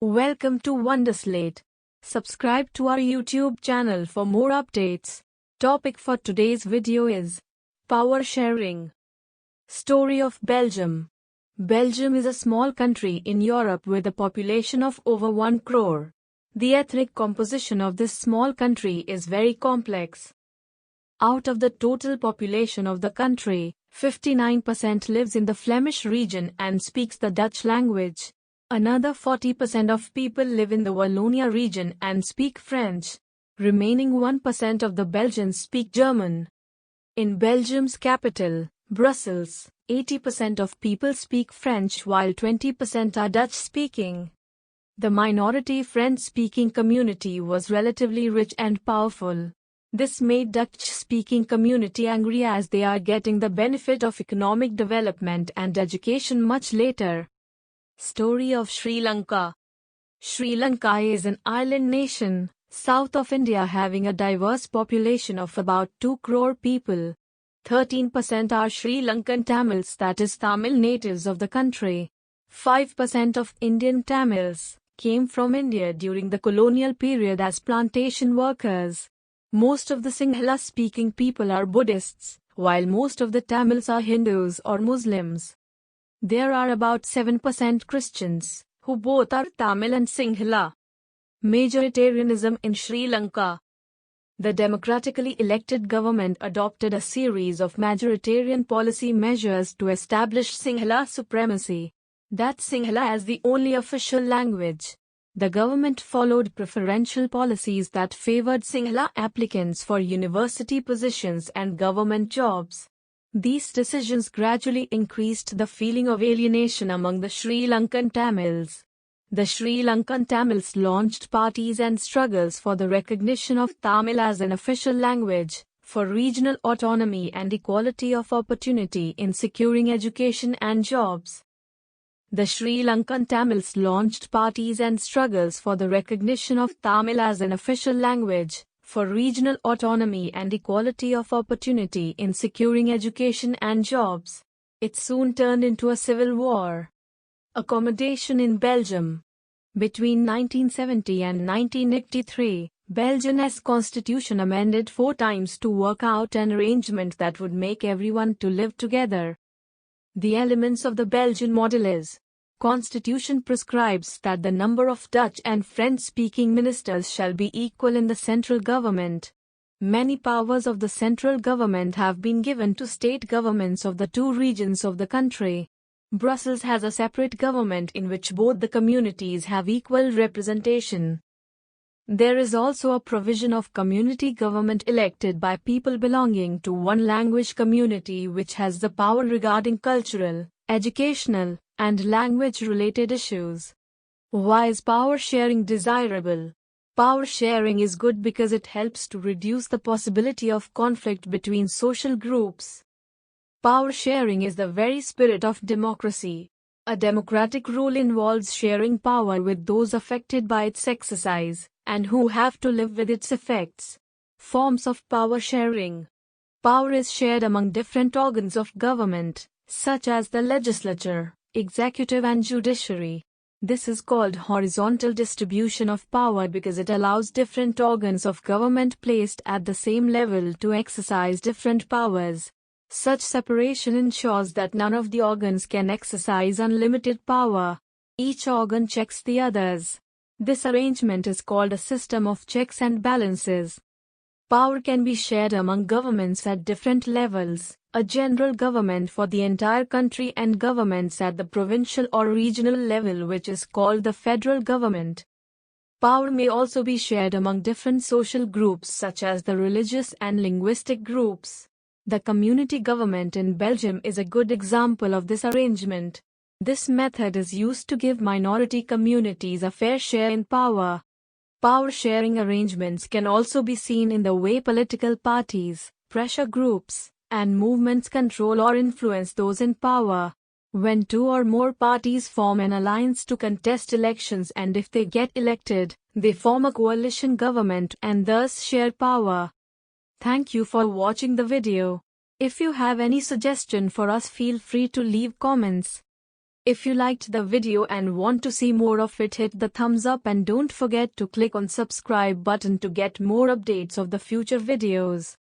Welcome to Wonderslate. Subscribe to our YouTube channel for more updates. Topic for today's video is Power Sharing. Story of Belgium. Belgium is a small country in Europe with a population of over 1 crore. The ethnic composition of this small country is very complex. Out of the total population of the country, 59% lives in the Flemish region and speaks the Dutch language. Another 40% of people live in the Wallonia region and speak French. Remaining 1% of the Belgians speak German. In Belgium's capital, Brussels, 80% of people speak French while 20% are Dutch-speaking. The minority French-speaking community was relatively rich and powerful. This made Dutch-speaking community angry as they are getting the benefit of economic development and education much later. Story of Sri Lanka. Sri Lanka is an island nation, south of India, having a diverse population of about 2 crore people. 13% are Sri Lankan Tamils, that is Tamil natives of the country. 5% of Indian Tamils came from India during the colonial period as plantation workers. Most of the Sinhala-speaking people are Buddhists, while most of the Tamils are Hindus or Muslims. There are about 7% Christians, who both are Tamil and Sinhala. Majoritarianism in Sri Lanka. The democratically elected government adopted a series of majoritarian policy measures to establish Sinhala supremacy. That Sinhala as the only official language. The government followed preferential policies that favored Sinhala applicants for university positions and government jobs. These decisions gradually increased the feeling of alienation among the Sri Lankan Tamils. The Sri Lankan Tamils launched parties and struggles for the recognition of Tamil as an official language, for regional autonomy and equality of opportunity in securing education and jobs. The Sri Lankan Tamils launched parties and struggles for the recognition of Tamil as an official language, for regional autonomy and equality of opportunity in securing education and jobs. It soon turned into a civil war. Accommodation in Belgium. Between 1970 and 1983, Belgium's constitution amended 4 times to work out an arrangement that would make everyone to live together. The elements of the Belgian model is: Constitution prescribes that the number of Dutch and French-speaking ministers shall be equal in the central government. Many powers of the central government have been given to state governments of the 2 regions of the country. Brussels has a separate government in which both the communities have equal representation. There is also a provision of community government elected by people belonging to one language community which has the power regarding cultural, educational, and language-related issues. Why is power sharing desirable? Power sharing is good because it helps to reduce the possibility of conflict between social groups. Power sharing is the very spirit of democracy. A democratic rule involves sharing power with those affected by its exercise, and who have to live with its effects. Forms of power sharing. Power is shared among different organs of government, such as the legislature, executive and judiciary. This is called horizontal distribution of power because it allows different organs of government placed at the same level to exercise different powers. Such separation ensures that none of the organs can exercise unlimited power. Each organ checks the others. This arrangement is called a system of checks and balances. Power can be shared among governments at different levels: a general government for the entire country and governments at the provincial or regional level, which is called the federal government. Power may also be shared among different social groups such as the religious and linguistic groups. The community government in Belgium is a good example of this arrangement. This method is used to give minority communities a fair share in power. Power sharing arrangements can also be seen in the way political parties, pressure groups, and movements control or influence those in power. When 2 or more parties form an alliance to contest elections, and if they get elected, they form a coalition government and thus share power. Thank you for watching the video. If you have any suggestion for us, feel free to leave comments. If you liked the video and want to see more of it, hit the thumbs up and don't forget to click on subscribe button to get more updates of the future videos.